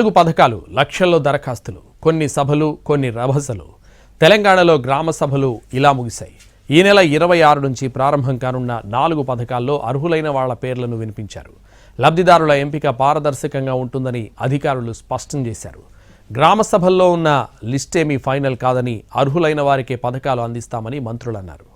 4 పథకాలు, లక్షల్లో దరఖాస్తులు, కొన్ని సభలు, కొన్ని రభసలు. తెలంగాణలో గ్రామ సభలు ఇలా ముగిశాయి. ఈ నెల 26 నుంచి ప్రారంభం కానున్న 4 పథకాల్లో అర్హులైన వాళ్ల పేర్లను వినిపించారు. లబ్ధిదారుల ఎంపిక పారదర్శకంగా ఉంటుందని అధికారులు స్పష్టం చేశారు. గ్రామ సభల్లో ఉన్న లిస్టేమీ ఫైనల్ కాదని, అర్హులైన వారికే పథకాలు అందిస్తామని మంత్రులు అన్నారు.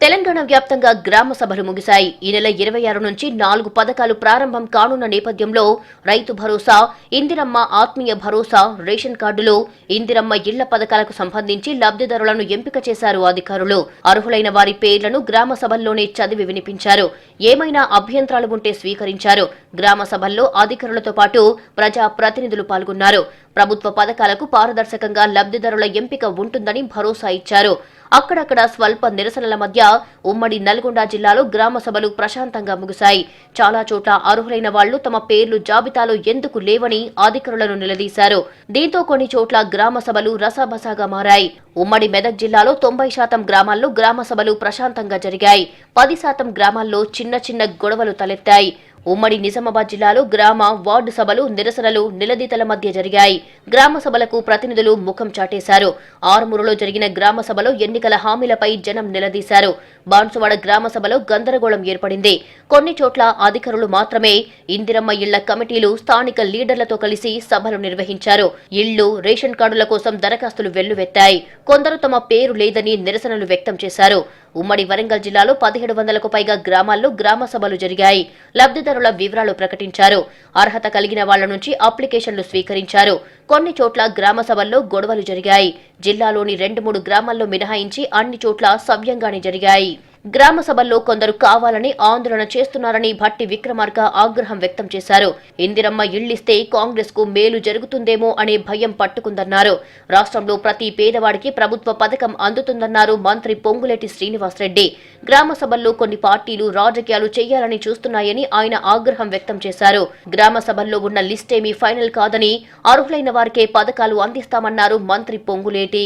తెలంగాణ వ్యాప్తంగా గ్రామ సభలు ముగిశాయి. ఈ నెల 26 నుంచి 4 పథకాలు ప్రారంభం కానున్న నేపథ్యంలో రైతు భరోసా, ఇందిరమ్మ ఆత్మీయ భరోసా, రేషన్ కార్డులు, ఇందిరమ్మ ఇళ్ల పథకాలకు సంబంధించి లబ్ధిదారులను ఎంపిక చేశారు అధికారులు. అర్హులైన వారి పేర్లను గ్రామ సభల్లోనే చదివి వినిపించారు. ఏమైనా అభ్యంతరాలు ఉంటే స్వీకరించారు. గ్రామ సభల్లో అధికారులతో పాటు ప్రజా ప్రతినిధులు పాల్గొన్నారు. ప్రభుత్వ పథకాలకు పారదర్శకంగా లబ్ధిదారుల ఎంపిక ఉంటుందని భరోసా ఇచ్చారు. అక్కడక్కడ స్వల్ప నిరసనల మధ్య ఉమ్మడి నల్గొండ జిల్లాలో గ్రామ సభలు ప్రశాంతంగా ముగిశాయి. చాలా చోట్ల అర్హులైన వాళ్లు తమ పేర్లు జాబితాలో ఎందుకు లేవని అధికారులను నిలదీశారు. దీంతో కొన్ని చోట్ల గ్రామ సభలు రసాబసాగా మారాయి. ఉమ్మడి మెదక్ జిల్లాలో 90% గ్రామాల్లో గ్రామ సభలు ప్రశాంతంగా జరిగాయి. 10% గ్రామాల్లో చిన్న చిన్న గొడవలు తలెత్తాయి. ఉమ్మడి నిజామాబాద్ జిల్లాలో గ్రామ, వార్డు సభలు, నిరసనలు, నిలదీతల మధ్య జరిగాయి. గ్రామ సభలకు ప్రతినిధులు ముఖం చాటేశారు. ఆరుమూరులో జరిగిన గ్రామ సభలో ఎన్నికల హామీలపై జనం నిలదీశారు. బాన్సువాడ గ్రామ సభలో గందరగోళం ఏర్పడింది. కొన్ని చోట్ల అధికారులు మాత్రమే ఇందిరమ్మ ఇళ్ల కమిటీలు స్థానిక లీడర్లతో కలిసి సభలు నిర్వహించారు. ఇళ్లు, రేషన్ కార్డుల కోసం దరఖాస్తులు వెల్లువెత్తాయి. కొందరు తమ పేరు లేదని నిరసనలు వ్యక్తం చేశారు. ఉమ్మడి వరంగల్ జిల్లాలో 1700కు పైగా గ్రామాల్లో గ్రామ సభలు జరిగాయి. లబ్ధిదారుల వివరాలు ప్రకటించారు. అర్హత కలిగిన వాళ్ల నుంచి అప్లికేషన్లు స్వీకరించారు. కొన్ని చోట్ల గ్రామ సభల్లో గొడవలు జరిగాయి. జిల్లాలోని 2-3 గ్రామాల్లో మినహాయించి అన్ని చోట్ల సవ్యంగానే జరిగాయి. గ్రామ సభల్లో కొందరు కావాలని ఆందోళన చేస్తున్నారని భట్టి విక్రమార్క ఆగ్రహం వ్యక్తం చేశారు. ఇందిరమ్మ ఇళ్లిస్తే కాంగ్రెస్ కు మేలు జరుగుతుందేమో అనే భయం పట్టుకుందన్నారు. రాష్ట్రంలో ప్రతి పేదవాడికి ప్రభుత్వ పథకం అందుతుందన్నారు మంత్రి పొంగులేటి శ్రీనివాసరెడ్డి. గ్రామ సభల్లో కొన్ని పార్టీలు రాజకీయాలు చేయాలని చూస్తున్నాయని ఆయన ఆగ్రహం వ్యక్తం చేశారు. గ్రామ సభల్లో ఉన్న లిస్టేమీ ఫైనల్ కాదని, అర్హులైన వారికే పథకాలు అందిస్తామన్నారు మంత్రి పొంగులేటి.